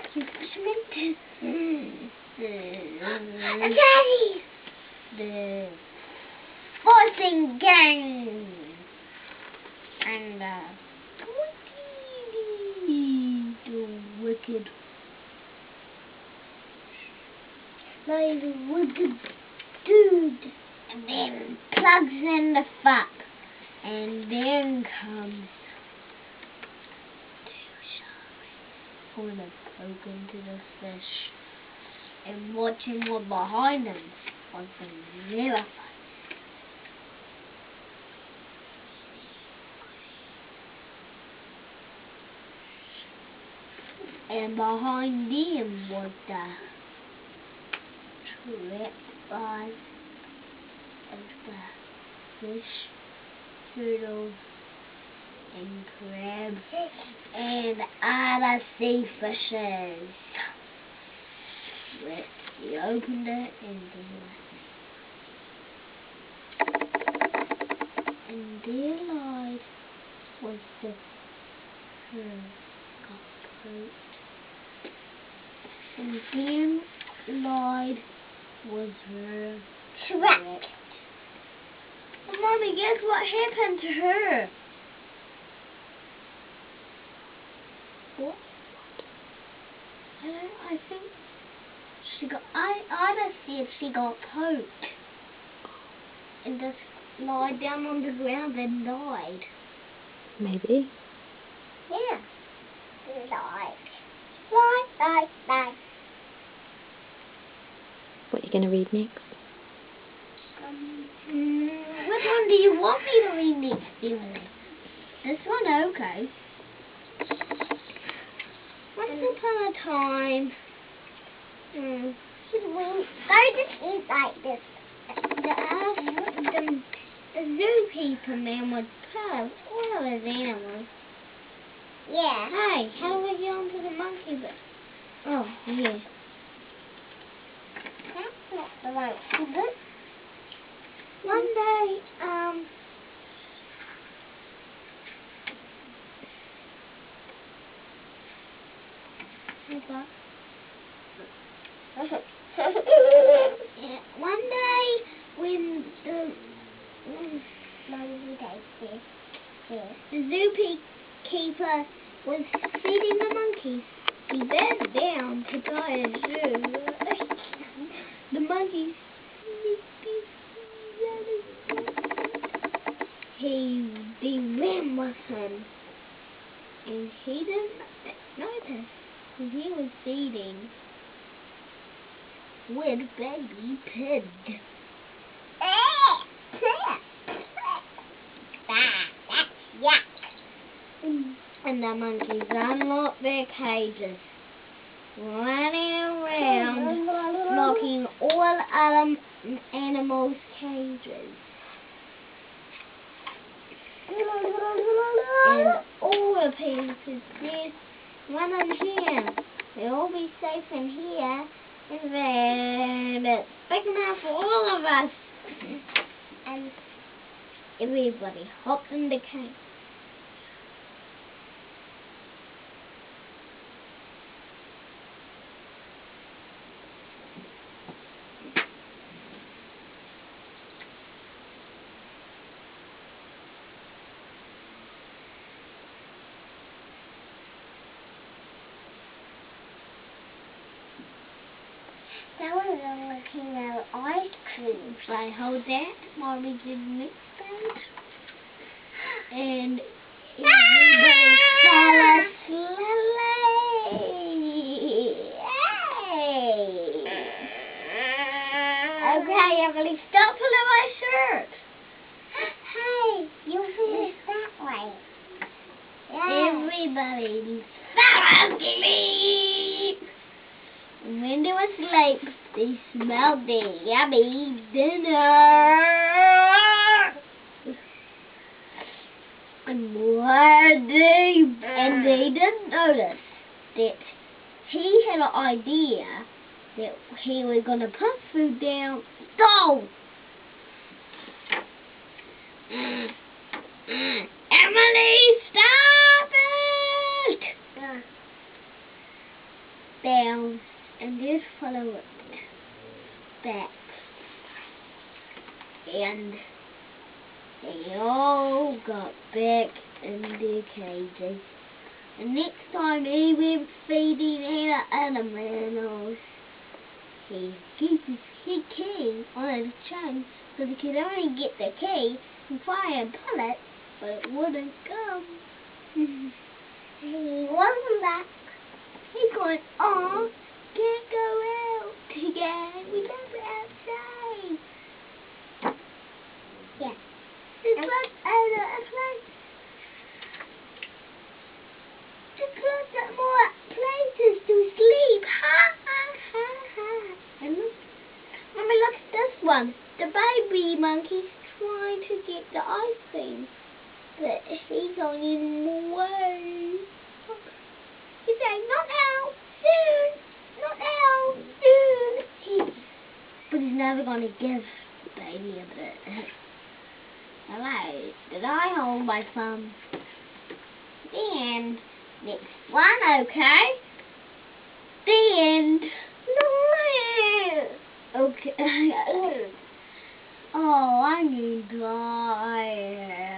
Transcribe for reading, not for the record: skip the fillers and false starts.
accomplishment. Daddy! The forcing gang and the wicked dude, and then plugs in the fuck, and then comes pulling a poke into the fish and watching what behind them on the mirror. And behind them was the trapdoors of the fish, turtles, and crabs, and other sea fishes. He opened it and there lied was the poke. And then lied was her trap. Mommy, guess what happened to her? What? I think she got. I said she got poked and just lied down on the ground and died. Maybe. Yeah. Lie. What are you going to read next? Which one do you want me to read next, Emily? This one, okay. Once upon a time, I just eat like this. The zookeeper man would pub all his animals. Yeah. Hey, how do we get onto the monkey bit? Oh, yeah. That's not the monkey bit. One day, one day when the zookeeper was feeding the monkeys, he bent down to tie a zoo. The monkeys they ran with him, and he didn't notice that he was feeding with baby pig. That's yuck. And the monkeys unlocked their cages, running around, knocking all other animals' cages. And all the pigs said, run in here. They'll all be safe in here. And then it's big enough for all of us. And everybody hopped in the cage. That was looking at ice cream. Should I hold that while we do the next page? And everybody fell asleep. Okay, Emily, stop pulling my shirt. Hey, you feel that way. Everybody fell asleep. When they were asleep, they smelled the yummy dinner. And they didn't notice that he had an idea that he was going to put food down. Go! Emily, stop it! bells and just follow it back. And they all got back in their cages. And next time he went feeding our animals, he keeps his key on a chain so he could only get the key and fire and pull it, but it wouldn't come. He wasn't back. He's going, oh, can't go out again. We can't go outside. Yeah. It's like, it's like, just look at more places to sleep. Ha ha ha ha. And look at this one. The baby monkey's trying to get the ice cream, but he's on his way. He's saying, not now, soon, not now, soon. But he's never going to give the baby a bit. Alright, did I hold my thumb? The end. Next one, okay? The end. No. Okay. Oh, I'm tired.